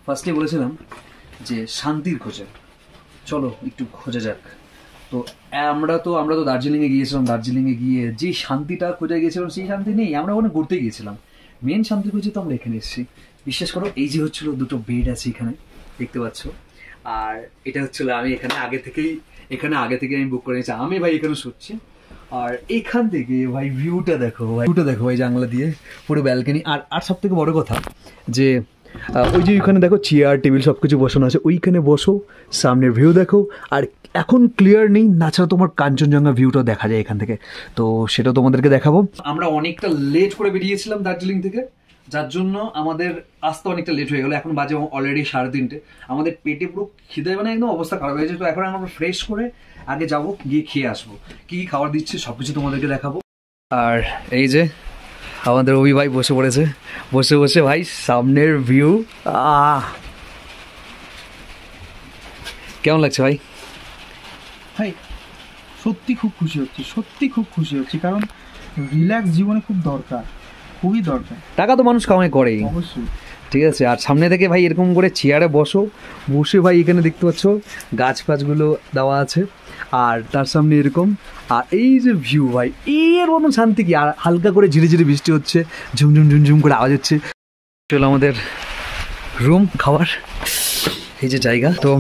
ফার্স্টে বলেছিলাম যে শান্তির খোঁজে, চলো একটু খোঁজা যাক। তো আমরা তো দার্জিলিংয়ে গিয়েছিলাম, দার্জিলিংয়ে গিয়ে যে শান্তিটা খোঁজে গিয়েছিলাম সেই শান্তি নেই, আমরা ওখানে ঘুরতে গিয়েছিলাম। মেন শান্তি খুঁজে তো আমরা এখানে এসেছি। বিশ্বাস করো, এই যে হচ্ছিল দুটো বেড আছে এখানে দেখতে পাচ্ছ, আর এটা হচ্ছিল আমি এখানে আগে থেকেই আমি বুক করে নিয়েছি। আমি ভাই এখানে শুচ্ছি, আর এখান থেকে ভাই ভিউটা দেখো ভাই জানলা দিয়ে পুরো ব্যালকনি। আর সব থেকে বড় কথা যে ওই যে ওইখানে দেখো চেয়ার টেবিল সব কিছু বসানো আছে, ওইখানে বসো, সামনের ভিউ দেখো। আর এখন ক্লিয়ার নেই, তাছাড়া তোমার কাঞ্চনজঙ্ঘা ভিউটাও দেখা যায় এখান থেকে, তো সেটাও তোমাদেরকে দেখাবো। আমরা অনেকটা লেট করে বেরিয়েছিলাম দার্জিলিং থেকে, যার জন্য আমাদের আসতে অনেকটা লেট হয়ে গেলো। এখন বাজে অলরেডি 3:30। আমাদের পেটে পুরো খিদে মানে একদম অবস্থা খারাপ হয়েছে। তো এখন আমরা ফ্রেশ করে আগে যাবো, গিয়ে খেয়ে আসবো। কি কি খাবার দিচ্ছে সব কিছু তোমাদেরকে দেখাবো। আর এই যে আমাদের অভি ভাই বসে পড়েছে, বসে ভাই সামনের ভিউ কেমন লাগছে ভাই? ভাই সত্যি খুব খুশি হচ্ছি, কারণ রিল্যাক্স জীবনে খুব দরকার, খুবই দরকার। টাকা তো মানুষ কামাই করেই অবশ্যই, ঠিক আছে। আর সামনে থেকে ভাই এরকম করে চেয়ারে বসে ভাই এখানে দেখতে পাচ্ছ গাছগুলো দেওয়া আছে, আর তার সামনে এরকম, আর এই যে ভিউ ভাই এর মতন শান্তি কি। আর হালকা করে ঝিরিঝিরি বৃষ্টি হচ্ছে, ঝুমঝুম করে আওয়াজ হচ্ছে। চলো আমাদের রুম, খাবার, এই যে জায়গা। তো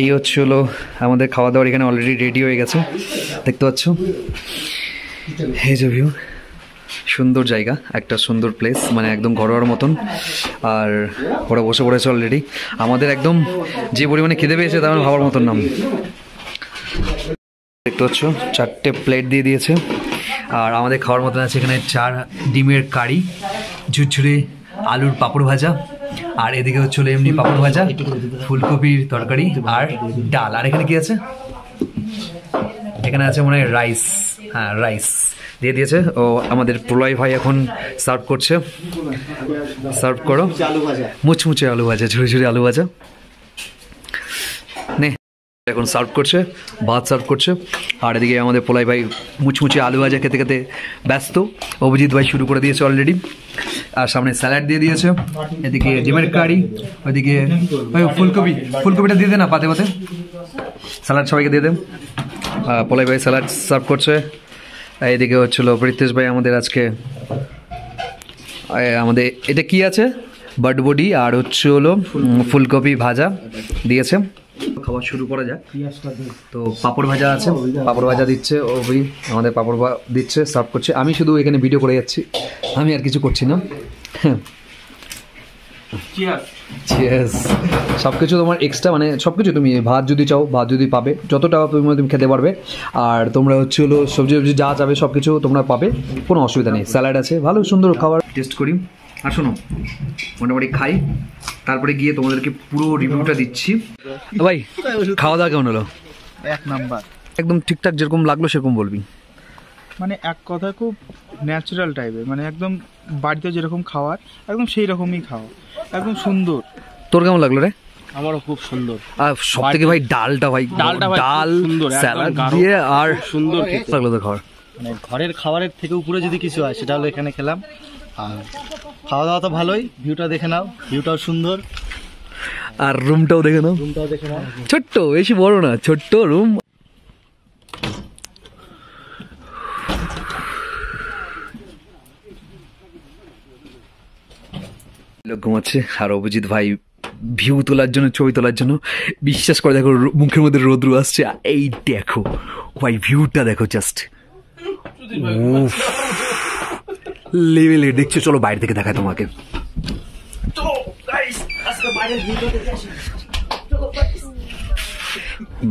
এই হলো আমাদের খাওয়া দাওয়ার, এখানে অলরেডি রেডি হয়ে গেছে দেখতে পাচ্ছ। এই যে ভিউ, সুন্দর জায়গা, একটা সুন্দর প্লেস, মানে একদম ঘরোয়ার মতন। আর ওরা বসে পড়েছে অলরেডি। আমাদের একদম যে পরিমাণে খিদে পেয়েছে তেমন ভাবার মতন নাম। দেখতে পাচ্ছ 4টে প্লেট দিয়ে দিয়েছে, আর আমাদের খাওয়ার মতন আছে এখানে 4 ডিমের কারি, ঝুরঝুরে আলুর পাঁপড় ভাজা, আর এদিকে হচ্ছিল এমনি পাঁপড় ভাজা, ফুলকপির তরকারি আর ডাল। আর এখানে কি আছে? এখানে আছে মনে হয় রাইস, হ্যাঁ রাইস দিয়ে দিয়েছে। ও আমাদের প্রলয় ভাই এখন সার্ভ করছে। সার্ভ করো। মুচমুচে আলু ভাজা, ঝুড়ি আলু ভাজা নে, এখন সার্ভ করছে, ভাত সার্ভ করছে। আর এদিকে আমাদের প্রলয় ভাই মুচমুচে আলু ভাজা খেতে খেতে ব্যস্ত। অভিজিৎ ভাই শুরু করে দিয়েছে অলরেডি, আর সামনে স্যালাড দিয়ে দিয়েছে, এদিকে ডিমের কারি, ওইদিকে ফুলকপিটা দিয়ে দে না পাতে পাতে, স্যালাড সবাইকে দিয়ে দেন। প্রলয় ভাই স্যালাড সার্ভ করছে। এইদিকে হচ্ছিল প্রীতেশ ভাই আমাদের আজকে আমাদের এটা কি আছে বটবডি আর হলো ফুলকপি ভাজা দিয়েছে। খাবার শুরু করা যাক। তো পাঁপড় ভাজা আছে, পাঁপড় ভাজা দিচ্ছে ওই আমাদের পাঁপড় দিচ্ছে, সার্ভ করছে। আমি শুধু এখানে ভিডিও করে যাচ্ছি, আমি আর কিছু করছি না। সব কিছু তোমার এক্সট্রা, মানে সব কিছু তুমি ভাত যদি চাও ভাত যদি পাবে, যতটা তুমি খেতে পারবে। আর তোমরা হলো সবজি যা চাবে সব কিছু তোমরা পাবে, কোনো অসুবিধা নেই। স্যালাড আছে, ভালো সুন্দর খাবার টেস্ট করি। আর শোনো, মোটামুটি খাই, তারপরে গিয়ে তোমাদেরকে পুরো রিভিউটা দিচ্ছি। ভাই খাওয়া দাওয়া কেমন হলো? 1 নাম্বার, একদম ঠিকঠাক যেরকম লাগলো সেরকম বলবি। মানে এক কথায় খুব ন্যাচারাল টাইপের, মানে একদম বাড়িতে যেরকম খাওয়ার একদম সেই রকমই খাওয়া, একদম সুন্দর। তোর কেমন লাগলো রে? আমারও খুব সুন্দর। আর সব থেকে ভাই ডালটা ডাল স্যালাড দিয়ে আর সুন্দর খেতে লাগলো তো খাবার। মানে ঘরের খাবারের থেকে উপরে যদি কিছু হয় সেটা হলো এখানে খেলাম। আর খাওয়া দাওয়া তো ভালোই, ভিউটা দেখে নাও, ভিউটাও সুন্দর, আর রুমটাও দেখে নাও, ছোট্ট, বেশি বড় না, ছোট্ট রুম। লোক ঘুমাচ্ছে, আর অভিজিৎ ভাই ভিউ তোলার জন্য, ছবি তোলার জন্য, বিশ্বাস করে দেখো মুখের মধ্যে রোদ্রু আসছে। এই দেখো ভাই ভিউটা দেখো, জাস্ট লেভেলে দেখছো। চলো বাইরে থেকে দেখায় তোমাকে।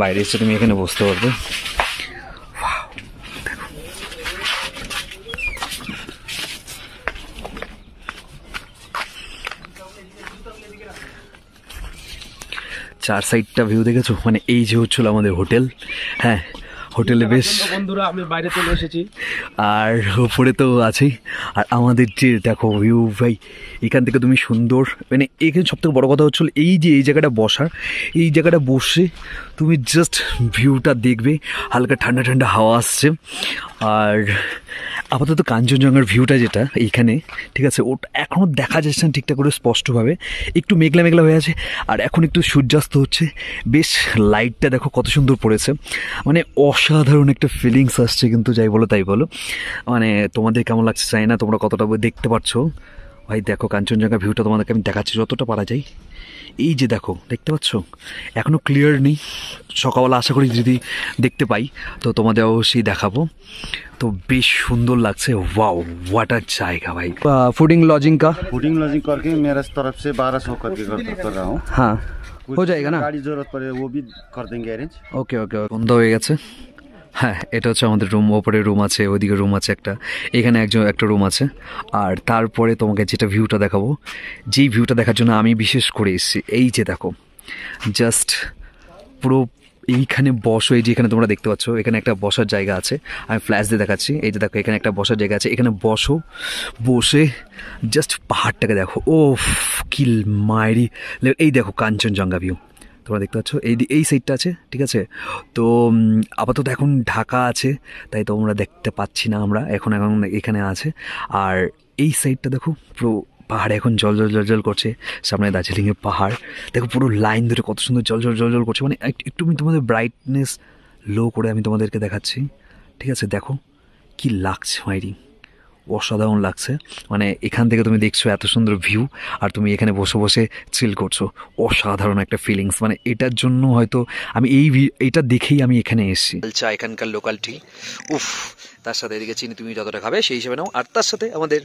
বাইরে এসে তুমি এখানে বসতে পারবে। চার সাইডটা ভিউ দেখেছো, মানে এই যে হচ্ছিল আমাদের হোটেল। হ্যাঁ, হোটেলে বেশ বন্ধুরা আমি বাইরে চলে এসেছি, আর উপরে তো আছেই। আর আমাদের যে দেখো ভিউ ভাই, এখান থেকে তুমি সুন্দর, মানে এখানে সব থেকে বড়ো কথা হচ্ছিল এই যে এই জায়গাটা বসার, এই জায়গাটা বসে তুমি জাস্ট ভিউটা দেখবে, হালকা ঠান্ডা ঠান্ডা হাওয়া আসছে। আর আপাতত কাঞ্চনজঙ্ঘার ভিউটা যেটা এইখানে, ঠিক আছে, ওটা এখনও দেখা যাচ্ছে না ঠিকঠাক করে স্পষ্টভাবে, একটু মেঘলা মেঘলা হয়ে আছে। আর এখন একটু সূর্যাস্ত হচ্ছে, বেশ লাইটটা দেখো কত সুন্দর পড়েছে, মানে অসাধারণ একটা ফিলিংস আসছে কিন্তু, যাই বলো তাই বলো। মানে তোমাদের কেমন লাগছে চাই না, তোমরা কতটা দেখতে পাচ্ছ ভাই। দেখো কাঞ্চনজঙ্ঘা ভিউটা তোমাদেরকে আমি দেখাচ্ছি যতটা পারা যায়। এই যে দেখো, দেখতে পাচ্ছ, এখনও ক্লিয়ার নেই, সকালবেলা আশা করি যদি দেখতে পাই তো তোমাদের অবশ্যই দেখাবো। তো বেশ সুন্দর লাগছে, ওয়াও ওয়াটার জায়গা ভাই। फूडिंग लॉजिंग का फूडिंग लॉजिंग करके मेरा तरफ से 1200 करके कर रहा हूँ। हाँ कुछ हो जाएगा ना, गाड़ी जरूरत पड़े वो भी कर देंगे अरेंज। ওকে ওকে বন্ধ হয়ে গেছে। হ্যাঁ, এটা হচ্ছে আমাদের রুম, ওপরে রুম আছে, ওইদিকে রুম আছে একটা, এখানে একটা রুম আছে। আর তারপরে তোমাকে যেটা ভিউটা দেখাবো, যেই ভিউটা দেখার জন্য আমি বিশেষ করে এসেছি, এই যে দেখো জাস্ট পুরো এইখানে বসো, এই যে এখানে তোমরা দেখতে পাচ্ছ এখানে একটা বসার জায়গা আছে, আমি ফ্ল্যাশ দিয়ে দেখাচ্ছি। এই যে দেখো এখানে একটা বসার জায়গা আছে, এখানে বসো, বসে জাস্ট পাহাড়টাকে দেখো, ও কি মায়েরি। এই দেখো কাঞ্চনজঙ্ঘা ভিউ তোমরা দেখতে পাচ্ছ, এই সাইডটা আছে, ঠিক আছে। তো আপাতত এখন ঢাকা আছে তাই তোমরা দেখতে পাচ্ছি না, আমরা এখন এখানে আছে। আর এই সাইডটা দেখো পুরো পাহাড়ে এখন জল জল জল জল করছে, সামনে দার্জিলিংয়ের পাহাড় দেখো পুরো লাইন ধরে কত সুন্দর জল জল জল জল করছে। মানে একটু আমি তোমাদের ব্রাইটনেস লো করে আমি তোমাদেরকে দেখাচ্ছি, ঠিক আছে। দেখো কি লাগছে মাইরি, অসাধারণ লাগছে। মানে এখান থেকে তুমি দেখছো এত সুন্দর ভিউ, আর তুমি এখানে বসে বসে চিল করছো, অসাধারণ একটা ফিলিংস। মানে এটার জন্য হয়তো আমি এইটা দেখেই আমি এখানে এসেছি। চা এখানকার লোকাল টি, উফ, তার সাথে এদিকে চিনি তুমি যতটা খাবে সেই হিসেবে নাও। আর তার সাথে আমাদের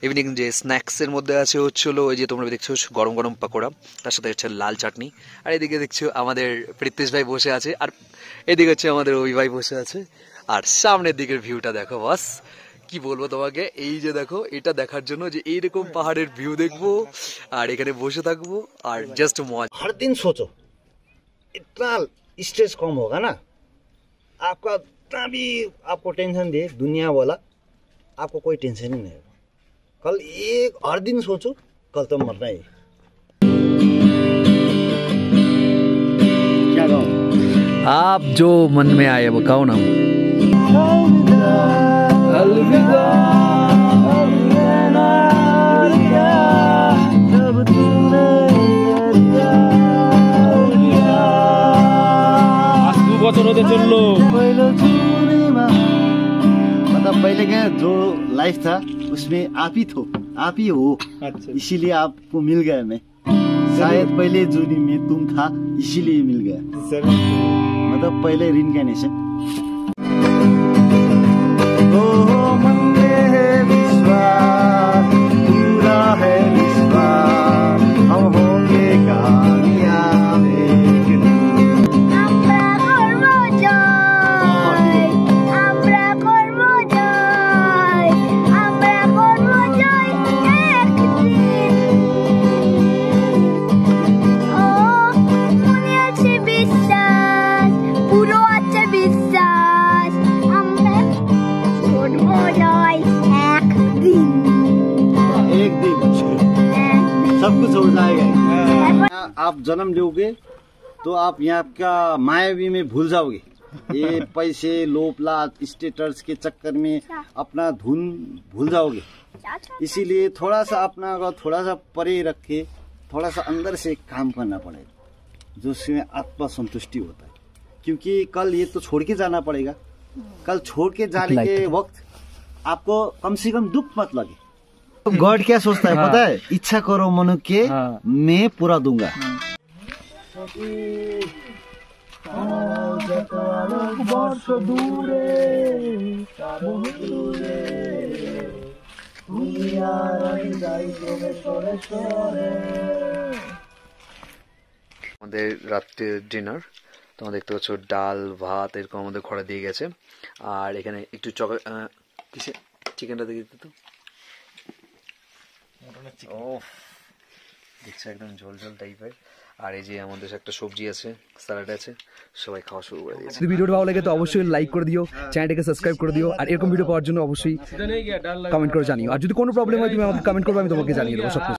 ইভিনিং যে স্ন্যাক্সের মধ্যে আছে হচ্ছিলো ওই যে তোমরা দেখছো গরম গরম পাকোড়া, তার সাথে হচ্ছে লাল চাটনি। আর এদিকে দেখছো আমাদের প্রীতিশ ভাই বসে আছে, আর এদিকে হচ্ছে আমাদের ওই ভাই বসে আছে। আর সামনের দিকের ভিউটা দেখো, বাস কি বলবো তোমাকে, এই যে দেখো এটা দেখার জন্য যে এইরকম পাহাড়ের ভিউ দেখবো আর এখানে বসে থাকবো আর জাস্ট মজা। हर दिन सोचो, इतना स्ट्रेस कम होगा ना आपका, इतना भी आपको टेंशन दे दुनिया वाला, आपको कोई टेंशन ही नहीं होगा। कल हर दिन सोचो, कल तो मरना ही। क्या कहूँ, आप जो मन में आए वो कहो ना। अलविदा বছর হতে চললো। मतलब पहले क्या जो लाइफ था उसमें आप ही हो, अच्छा, इसीलिए आपको मिल गया मैं। शायद पहले जोड़ी में तुम था इसीलिए मिल गया, मतलब पहले रिइनकार्नेशन। मन में है विश्वास, पूरा है विश्वास, हम होंगे कामयाब एक दिन। আমরা করব জয়, আমরা করব জয়, আমরা করব জয় একদিন। ও মনে আছে বিশ্বাস, পুরো আছে বিশ্বাস, আমরা করব জয় একদিন। एक दिन सब कुछ हो जाएगा। आप जन्म लोगे तो आप यहाँ का मायावी में भूल जाओगे। ये पैसे लोभ लाभ स्टेटस के चक्कर में अपना धुन भूल जाओगे। इसीलिए थोड़ा सा अपना अगर थोड़ा सा परे रखे, थोड़ा सा अंदर से काम करना पड़ेगा, जो उसमें आत्मा संतुष्टि होता है। क्योंकि कल ये तो छोड़ के जाना पड़ेगा। कल छोड़ के जाने के वक्त आपको कम से कम दुख मत लगे। गॉड क्या सोचता है पता है, इच्छा करो मनु के मैं पूरा दूंगा। আমাদের রাত্রে ডিনার তোমরা দেখতে পাচ্ছ, ডাল ভাত এরকম আমাদের ঘরে দিয়ে গেছে। আর এখানে একটু চিকেনটা দিয়ে দিত, দেখছে একদম ঝোল ঝোল টাইপের। আর এই যে আমাদের একটা সবজি আছে, স্যালাড আছে, সবাই খাওয়া শুরু করে দিয়েছে। যদি ভিডিওটা ভালো লাগে তো অবশ্যই লাইক করে দিও, চ্যানেলটাকে সাবস্ক্রাইব করে দিও, আর এরকম ভিডিও পাওয়ার জন্য অবশ্যই কমেন্ট করে জানিও। আর যদি কোনো প্রবলেম হয় তুমি আমাকে কমেন্ট করবে, আমি তোমাকে জানিয়ে দেবো সব।